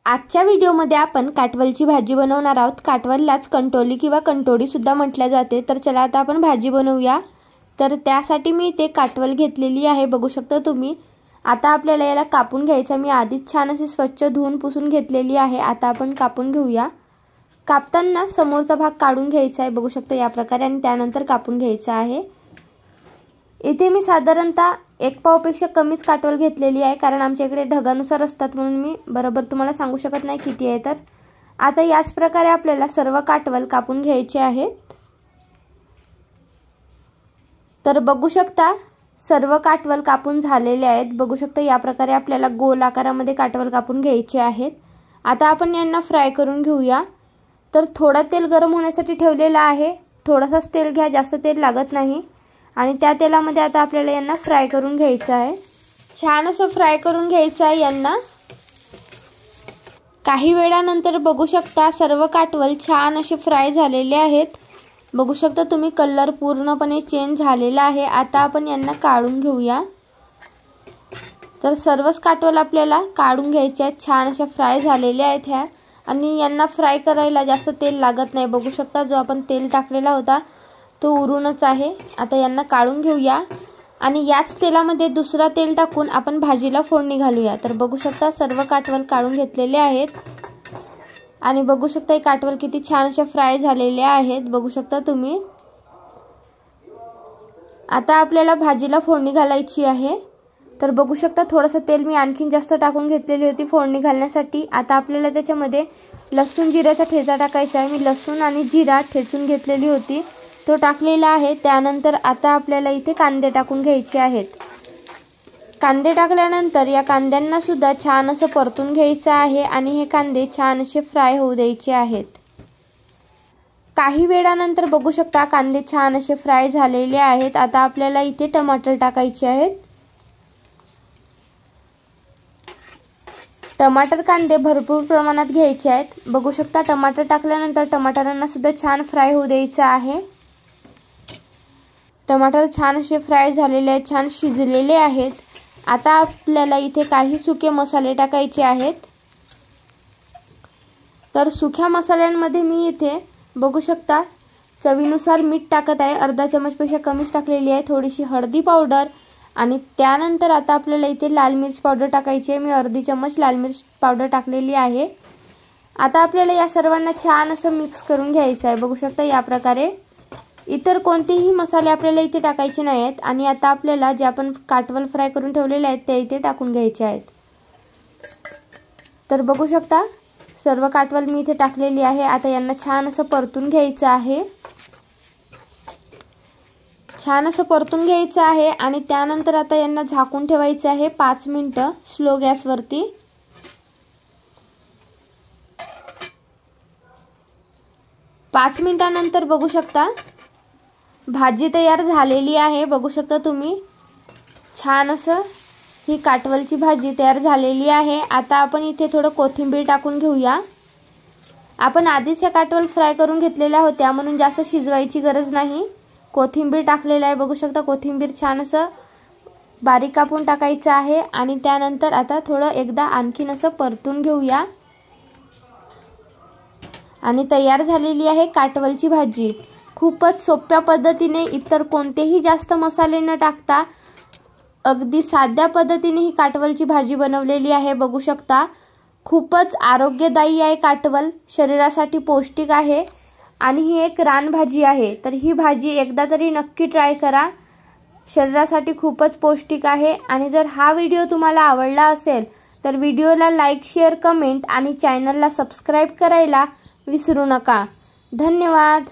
आजच्या व्हिडिओमध्ये आपण काटवलची भाजी बनवणार आहोत। काटवललाच कंटोली किंवा कंटोडी सुद्धा म्हटले जाते। तर चला आता आपण भाजी बनवूया। तर त्यासाठी मी इथे काटवल घेतलेली आहे, बघू शकता तुम्ही। आता आपल्याला याला कापून घ्यायचं। मी आधीच छान असे स्वच्छ धुवून पुसून घेतलेली आहे। आता आपण कापून घेऊया। कापताना समोरचा भाग काढून घ्यायचा आहे, बघू शकता या प्रकारे, आणि त्यानंतर कापून घ्यायचा आहे। इथे मी साधारणतः 1 पावपेक्षा कमीच काटवल घेतलेली आहे, कारण आमच्या इकडे ढगानुसार असतात म्हणून मी बरोबर तुम्हाला सांगू शकत नाही किती आहे। तर आता याच प्रकारे आपल्याला सर्व काटवल कापून घ्यायचे आहेत। तर बघू शकता सर्व काटवल कापून झालेले आहेत। बघू शकता या प्रकारे आपल्याला गोल आकारामध्ये काटवल कापून घ्यायचे आहेत। आता आपण यांना फ्राय करून घेऊया। तर थोडा तेल गरम होण्यासाठी ठेवलेला आहे। थोडासाच तेल घ्या, जास्त तेल लागत नाही। आणि त्या तेलामध्ये आता आपल्याला यांना फ्राय करून घ्यायचं आहे। छान असं फ्राय करून घ्यायचं आहे यांना। काही वेळानंतर बघू शकता सर्व काटवल छान असे फ्राय झालेले आहेत। बघू शकता तुम्ही कलर पूर्णपणे चेंज झालेला आहे। आता आपण यांना काढून घेऊया। तर सर्वच काटवल आपल्याला काढून घ्यायचे आहेत। छान अशा फ्राय झालेल्या आहेत ह्या, आणि यांना फ्राय करायला जास्त तेल लागत नाही। बघू शकता जो आपण तेल टाकलेला होता तो उरूनच आहे। आता यांना काढून घेऊया आणि याच तेलामध्ये दुसरा तेल टाकून आपण भाजीला फोडणी घालूया। तर बघू शकता सर्व काटवल काढून घेतलेले आहेत, आणि बघू शकता हे काटवल किती छान अशा फ्राय झालेले आहेत, बघू शकता तुम्ही। आता आपल्याला भाजीला फोडणी घालायची आहे। तर बघू शकता थोडंसं तेल मी आणखीन जास्त टाकून घेतलेली होती फोडणी घालण्यासाठी। आता आपल्याला त्याच्यामध्ये लसूण जिऱ्याचा ठेचा टाकायचा आहे। मी लसूण आणि जिरा ठेचून घेतलेली होती, तो टाकलेला आहे। त्यानंतर आता आपल्याला इथे कांदे टाकून घ्यायचे आहेत। कांदे टाकल्यानंतर या कांद्यांना सुद्धा छान असं परतून घ्यायचं आहे, आणि हे कांदे छान असे फ्राय होऊ द्यायचे आहेत। काही वेळानंतर बघू शकता कांदे छान असे फ्राय झालेले आहेत। आता आपल्याला इथे टमाटर टाकायचे आहेत। टमाटर कांदे भरपूर प्रमाणात घ्यायचे आहेत। बघू शकता टमाटर टाकल्यानंतर टमाटरांना सुद्धा छान फ्राय होऊ द्यायचं आहे। टमाटर छान असे फ्राय झालेले आहेत, छान शिजलेले आहेत। आता आपल्याला इथे काही सुके मसाले टाकायचे आहेत। तर सुक्या मसाल्यांमध्ये मी इथे बघू शकता चवीनुसार मीठ टाकत आहे। अर्धा चमचपेक्षा कमीच टाकलेली आहे। थोडीशी हळदी पावडर, आणि त्यानंतर आता आपल्याला इथे लाल मिर्च पावडर टाकायची आहे। मी अर्धी चमच लाल मिर्च पावडर टाकलेली आहे। आता आपल्याला या सर्वांना छान असं मिक्स करून घ्यायचं आहे। बघू शकता या प्रकारे इतर कोणतेही मसाले आपल्याला इथे टाकायचे नाही आहेत। आणि आता आपल्याला जे आपण काटवल फ्राय करून ठेवलेले आहेत ते इथे टाकून घ्यायचे आहेत। तर बघू शकता सर्व काटवल मी इथे टाकलेली आहे। आता यांना छान असं परतून घ्यायचं आहे। छान असं परतून घ्यायचं आहे, आणि त्यानंतर आता यांना झाकून ठेवायचं आहे 5 मिनिटं स्लो गॅसवरती। 5 मिनिटांनंतर बघू शकता भाजी तयार झालेली आहे। बघू शकता तुम्ही छान असं ही काटवलची भाजी तयार झालेली आहे। आता आपण इथे थोडं कोथिंबीर टाकून घेऊया। आपण आधीच या काटवल फ्राय करून घेतलेल्या होत्या म्हणून जास्त शिजवायची गरज नाही। कोथिंबीर टाकलेला आहे, बघू शकता कोथिंबीर छान असं बारीक कापून टाकायचं आहे, आणि त्यानंतर आता थोडं एकदा आणखीन असं परतून घेऊया। आणि तयार झालेली आहे काटवलची भाजी। खूपच सोप्या पद्धतीने, इतर कोणतेही जास्त मसाले न टाकता अगदी साध्या पद्धतीने ही काटवलची भाजी बनवलेली आहे। बघू शकता खूपच आरोग्यदायी आहे काटवल, शरीरासाठी पौष्टिक आहे, आणि ही एक रानभाजी आहे। तर ही भाजी एकदा तरी नक्की ट्राय करा, शरीरासाठी खूपच पौष्टिक आहे। आणि जर हा व्हिडिओ तुम्हाला आवडला असेल तर व्हिडिओला लाईक, शेअर, कमेंट आणि चॅनलला सबस्क्राईब करायला विसरू नका। धन्यवाद।